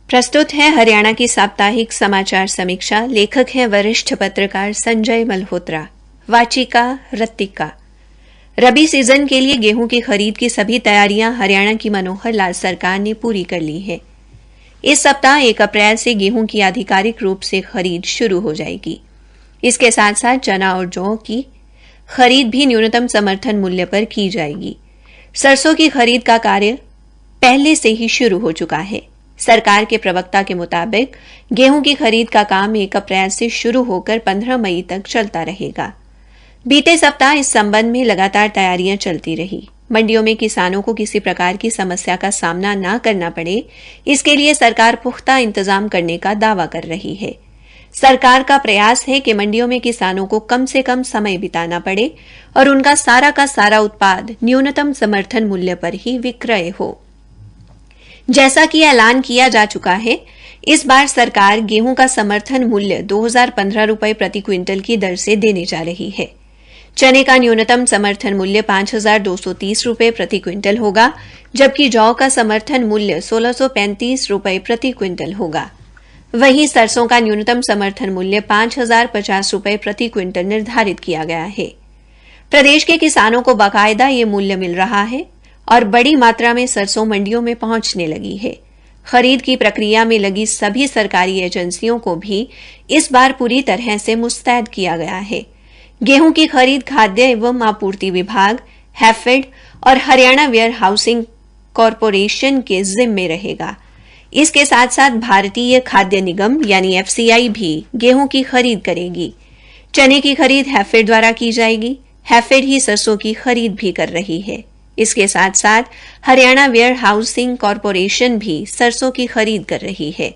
प्रस्तुत है हरियाणा की साप्ताहिक समाचार समीक्षा। लेखक हैं वरिष्ठ पत्रकार संजय मल्होत्रा। वाचिका रत्तिका। रबी सीजन के लिए गेहूं की खरीद की सभी तैयारियां हरियाणा की मनोहर लाल सरकार ने पूरी कर ली है। इस सप्ताह 1 अप्रैल से गेहूं की आधिकारिक रूप से खरीद शुरू हो जाएगी। इसके साथ साथ चना और जौ की खरीद भी न्यूनतम समर्थन मूल्य पर की जाएगी। सरसों की खरीद का कार्य पहले से ही शुरू हो चुका है। सरकार के प्रवक्ता के मुताबिक गेहूं की खरीद का काम 1 अप्रैल से शुरू होकर 15 मई तक चलता रहेगा। बीते सप्ताह इस संबंध में लगातार तैयारियां चलती रही। मंडियों में किसानों को किसी प्रकार की समस्या का सामना न करना पड़े, इसके लिए सरकार पुख्ता इंतजाम करने का दावा कर रही है। सरकार का प्रयास है कि मंडियों में किसानों को कम से कम समय बिताना पड़े और उनका सारा का सारा उत्पाद न्यूनतम समर्थन मूल्य पर ही विक्रय हो। जैसा कि ऐलान किया जा चुका है, इस बार सरकार गेहूं का समर्थन मूल्य 2015 रुपए प्रति क्विंटल की दर से देने जा रही है। चने का न्यूनतम समर्थन मूल्य 5230 रुपए प्रति क्विंटल होगा, जबकि जौ का समर्थन मूल्य 1635 रुपए प्रति क्विंटल होगा। वहीं सरसों का न्यूनतम समर्थन मूल्य 5050 रुपए प्रति क्विंटल निर्धारित किया गया है। प्रदेश के किसानों को बाकायदा ये मूल्य मिल रहा है और बड़ी मात्रा में सरसों मंडियों में पहुंचने लगी है। खरीद की प्रक्रिया में लगी सभी सरकारी एजेंसियों को भी इस बार पूरी तरह से मुस्तैद किया गया है। गेहूं की खरीद खाद्य एवं आपूर्ति विभाग, हैफेड और हरियाणा वेयर हाउसिंग कॉरपोरेशन के जिम्मे रहेगा। इसके साथ साथ भारतीय खाद्य निगम यानी एफसीआई भी गेहूं की खरीद करेगी। चने की खरीद हैफेड द्वारा की जाएगी। हैफेड ही सरसों की खरीद भी कर रही है। इसके साथ साथ हरियाणा वेयर हाउसिंग कॉरपोरेशन भी सरसों की खरीद कर रही है।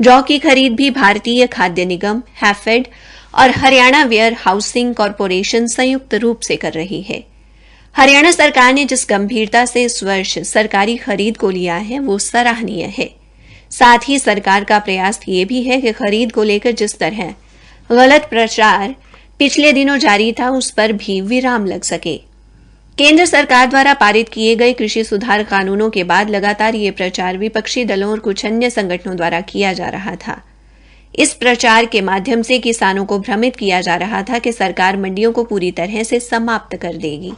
जौ की खरीद भी भारतीय खाद्य निगम, हैफेड और हरियाणा वेयर हाउसिंग कॉरपोरेशन संयुक्त रूप से कर रही है। हरियाणा सरकार ने जिस गंभीरता से इस वर्ष सरकारी खरीद को लिया है, वो सराहनीय है। साथ ही सरकार का प्रयास ये भी है कि खरीद को लेकर जिस तरह गलत प्रचार पिछले दिनों जारी था, उस पर भी विराम लग सके। केंद्र सरकार द्वारा पारित किए गए कृषि सुधार कानूनों के बाद लगातार ये प्रचार विपक्षी दलों और कुछ अन्य संगठनों द्वारा किया जा रहा था। इस प्रचार के माध्यम से किसानों को भ्रमित किया जा रहा था कि सरकार मंडियों को पूरी तरह से समाप्त कर देगी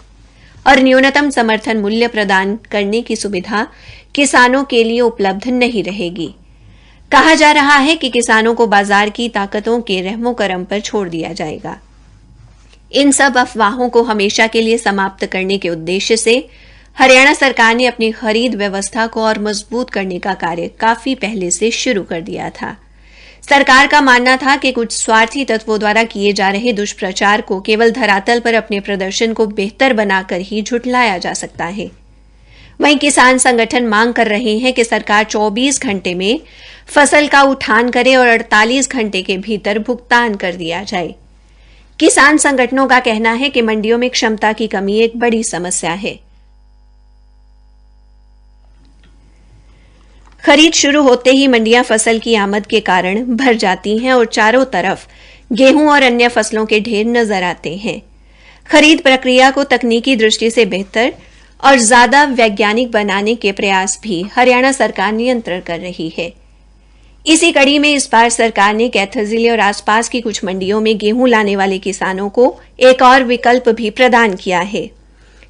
और न्यूनतम समर्थन मूल्य प्रदान करने की सुविधा किसानों के लिए उपलब्ध नहीं रहेगी। कहा जा रहा है कि किसानों को बाजार की ताकतों के रहमो करम पर छोड़ दिया जाएगा। इन सब अफवाहों को हमेशा के लिए समाप्त करने के उद्देश्य से हरियाणा सरकार ने अपनी खरीद व्यवस्था को और मजबूत करने का कार्य काफी पहले से शुरू कर दिया था। सरकार का मानना था कि कुछ स्वार्थी तत्वों द्वारा किए जा रहे दुष्प्रचार को केवल धरातल पर अपने प्रदर्शन को बेहतर बनाकर ही झुठलाया जा सकता है। वहीं किसान संगठन मांग कर रहे हैं कि सरकार 24 घंटे में फसल का उठान करे और 48 घंटे के भीतर भुगतान कर दिया जाए। किसान संगठनों का कहना है कि मंडियों में क्षमता की कमी एक बड़ी समस्या है। खरीद शुरू होते ही मंडियां फसल की आमद के कारण भर जाती हैं और चारों तरफ गेहूं और अन्य फसलों के ढेर नजर आते हैं। खरीद प्रक्रिया को तकनीकी दृष्टि से बेहतर और ज्यादा वैज्ञानिक बनाने के प्रयास भी हरियाणा सरकार नियंत्रण कर रही है। इसी कड़ी में इस बार सरकार ने कैथल जिले और आसपास की कुछ मंडियों में गेहूं लाने वाले किसानों को एक और विकल्प भी प्रदान किया है।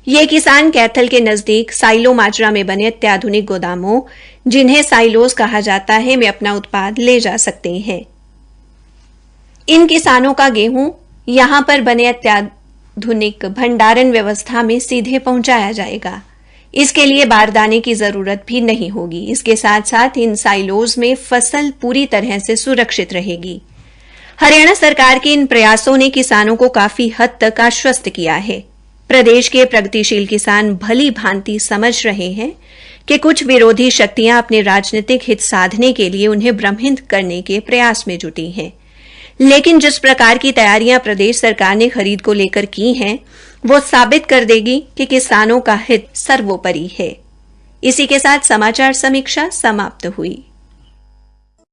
ये किसान कैथल के नजदीक साइलो माजरा में बने अत्याधुनिक गोदामों, जिन्हें साइलोज कहा जाता है, में अपना उत्पाद ले जा सकते हैं। इन किसानों का गेहूं यहां पर बने अत्याधुनिक भंडारण व्यवस्था में सीधे पहुंचाया जाएगा। इसके लिए बारदाने की जरूरत भी नहीं होगी। इसके साथ साथ इन साइलोज में फसल पूरी तरह से सुरक्षित रहेगी। हरियाणा सरकार के इन प्रयासों ने किसानों को काफी हद तक आश्वस्त किया है। प्रदेश के प्रगतिशील किसान भली भांति समझ रहे हैं कि कुछ विरोधी शक्तियां अपने राजनीतिक हित साधने के लिए उन्हें भ्रमित करने के प्रयास में जुटी हैं। लेकिन जिस प्रकार की तैयारियां प्रदेश सरकार ने खरीद को लेकर की हैं, वो साबित कर देगी कि किसानों का हित सर्वोपरि है। इसी के साथ समाचार समीक्षा समाप्त हुई।